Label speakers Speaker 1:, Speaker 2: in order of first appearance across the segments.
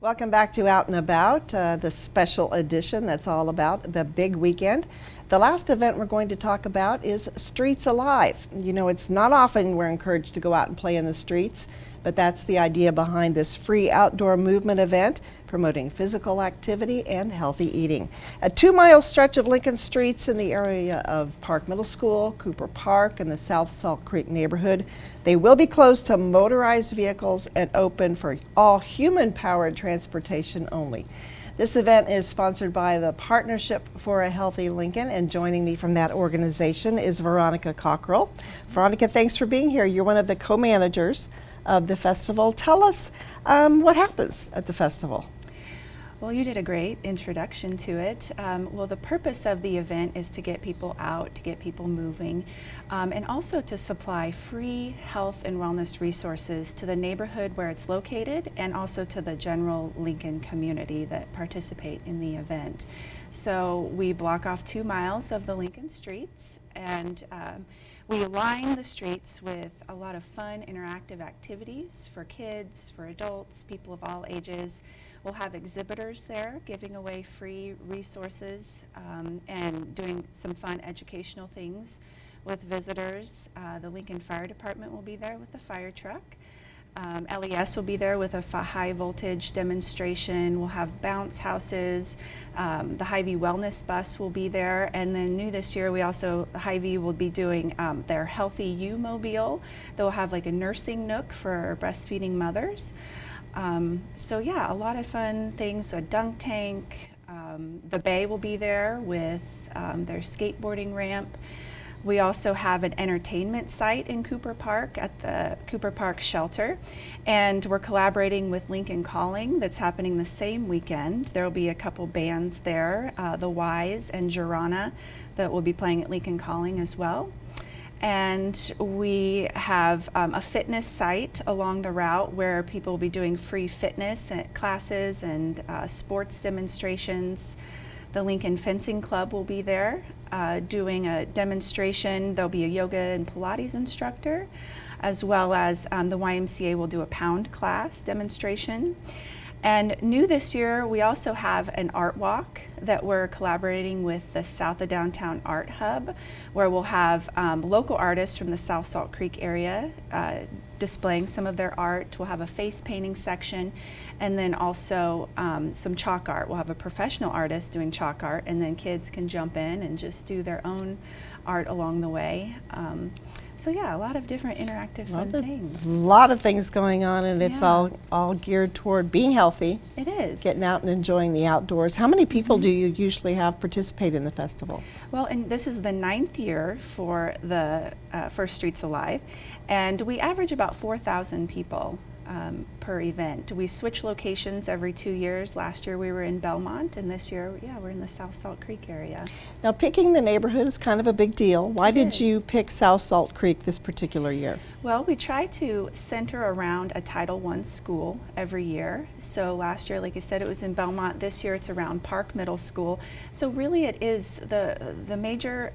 Speaker 1: Welcome back to Out and About, the special edition that's all about the big weekend. The last event we're going to talk about is Streets Alive. You know, it's not often we're encouraged to go out and play in the streets, but that's the idea behind this free outdoor movement event promoting physical activity and healthy eating. A 2-mile stretch of Lincoln streets in the area of Park Middle School, Cooper Park, and the South Salt Creek neighborhood. They will be closed to motorized vehicles and open for all human-powered transportation only. This event is sponsored by the Partnership for a Healthy Lincoln, and joining me from that organization is Veronica Cockrell. Veronica, thanks for being here. You're one of the co-managers of the festival. Tell us what happens at the festival.
Speaker 2: Well, you did a great introduction to it. Well, the purpose of the event is to get people out, to get people moving, and also to supply free health and wellness resources to the neighborhood where it's located and also to the general Lincoln community that participate in the event. So we block off 2 miles of the Lincoln streets, and we line the streets with a lot of fun, interactive activities for kids, for adults, people of all ages. We'll have exhibitors there giving away free resources and doing some fun educational things with visitors. The Lincoln Fire Department will be there with the fire truck. LES will be there with a high voltage demonstration. We'll have bounce houses. The Hy-Vee Wellness Bus will be there. And then new this year, the Hy-Vee will be doing their Healthy You Mobile. They'll have like a nursing nook for breastfeeding mothers. So yeah, a lot of fun things, a dunk tank. The Bay will be there with their skateboarding ramp. We also have an entertainment site in Cooper Park at the Cooper Park Shelter, and we're collaborating with Lincoln Calling that's happening the same weekend. There will be a couple bands there, The Wise and Jurana, that will be playing at Lincoln Calling as well. And we have a fitness site along the route where people will be doing free fitness classes and sports demonstrations. The Lincoln Fencing Club will be there doing a demonstration. There'll be a yoga and Pilates instructor, as well as the YMCA will do a pound class demonstration. And new this year, we also have an art walk that we're collaborating with the South of Downtown Art Hub, where we'll have local artists from the South Salt Creek area displaying some of their art. We'll have a face painting section, and then also some chalk art. We'll have a professional artist doing chalk art, and then kids can jump in and just do their own art along the way. So yeah, a lot of different interactive fun things.
Speaker 1: A lot of things going on, and it's all geared toward being healthy.
Speaker 2: It is.
Speaker 1: Getting out and enjoying the outdoors. How many people do you usually have participate in the festival?
Speaker 2: Well, and this is the 9th year for the First Streets Alive, and we average about 4,000 people per event. We switch locations every 2 years. Last year we were in Belmont, and this year, we're in the South Salt Creek area.
Speaker 1: Now, picking the neighborhood is kind of a big deal. Why did you pick South Salt Creek this particular year?
Speaker 2: Well, we try to center around a Title I school every year. So last year, like I said, it was in Belmont. This year it's around Park Middle School. So really it is the major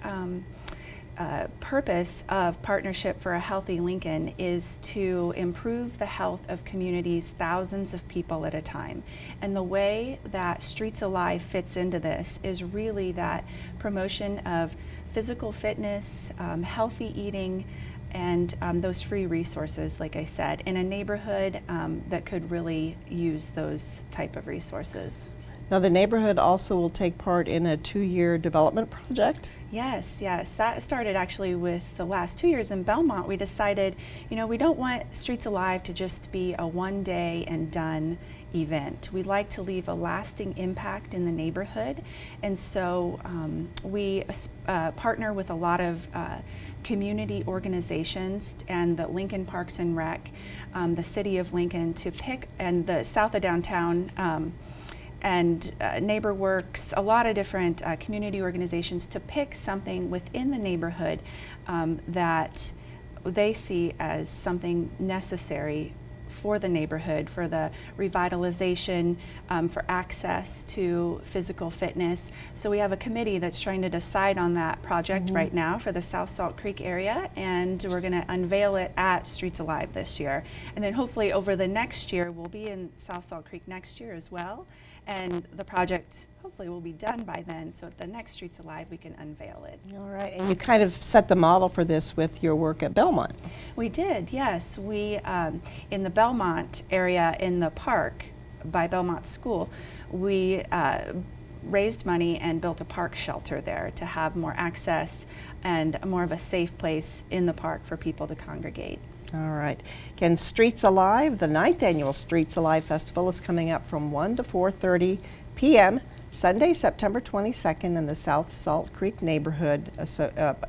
Speaker 2: purpose of Partnership for a Healthy Lincoln is to improve the health of communities, thousands of people at a time. And the way that Streets Alive fits into this is really that promotion of physical fitness, healthy eating, and those free resources, like I said, in a neighborhood that could really use those type of resources.
Speaker 1: Now, the neighborhood also will take part in a 2-year development project?
Speaker 2: Yes. That started actually with the last 2 years in Belmont. We decided, we don't want Streets Alive to just be a one-day and done event. We'd like to leave a lasting impact in the neighborhood. And so we partner with a lot of community organizations and the Lincoln Parks and Rec, the City of Lincoln to pick, and the South of Downtown and NeighborWorks, a lot of different community organizations to pick something within the neighborhood that they see as something necessary for the neighborhood, for the revitalization, for access to physical fitness. So we have a committee that's trying to decide on that project right now for the South Salt Creek area, and we're going to unveil it at Streets Alive this year. And then hopefully over the next year, we'll be in South Salt Creek next year as well. And the project hopefully will be done by then, so at the next Streets Alive we can unveil it.
Speaker 1: All right, and you kind of set the model for this with your work at Belmont.
Speaker 2: We did, yes. We, in the Belmont area in the park by Belmont School, we raised money and built a park shelter there to have more access and more of a safe place in the park for people to congregate.
Speaker 1: All right. Again, Streets Alive, the 9th annual Streets Alive Festival is coming up from 1 to 4:30 p.m. Sunday, September 22nd in the South Salt Creek neighborhood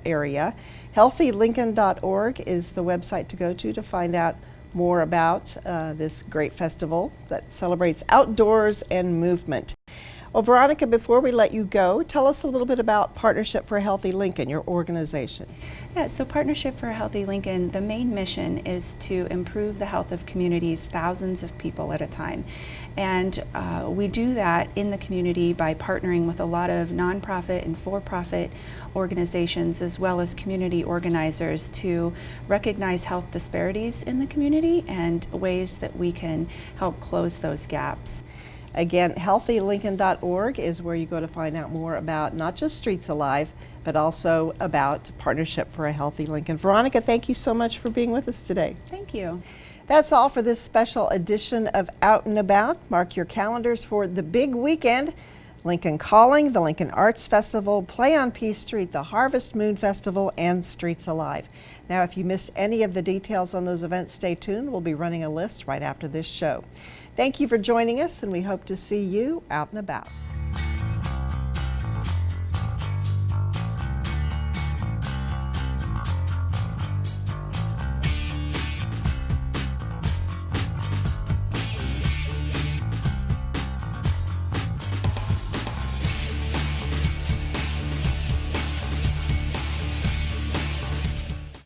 Speaker 1: area. HealthyLincoln.org is the website to go to find out more about this great festival that celebrates outdoors and movement. Well, Veronica, before we let you go, tell us a little bit about Partnership for a Healthy Lincoln, your organization.
Speaker 2: Yeah, so Partnership for a Healthy Lincoln, the main mission is to improve the health of communities, thousands of people at a time. And we do that in the community by partnering with a lot of nonprofit and for-profit organizations as well as community organizers to recognize health disparities in the community and ways that we can help close those gaps.
Speaker 1: Again, HealthyLincoln.org is where you go to find out more about not just Streets Alive, but also about Partnership for a Healthy Lincoln. Veronica, thank you so much for being with us today.
Speaker 2: Thank you.
Speaker 1: That's all for this special edition of Out and About. Mark your calendars for the big weekend. Lincoln Calling, the Lincoln Arts Festival, Play on Peace Street, the Harvest Moon Festival, and Streets Alive. Now, if you missed any of the details on those events, stay tuned. We'll be running a list right after this show. Thank you for joining us, and we hope to see you out and about.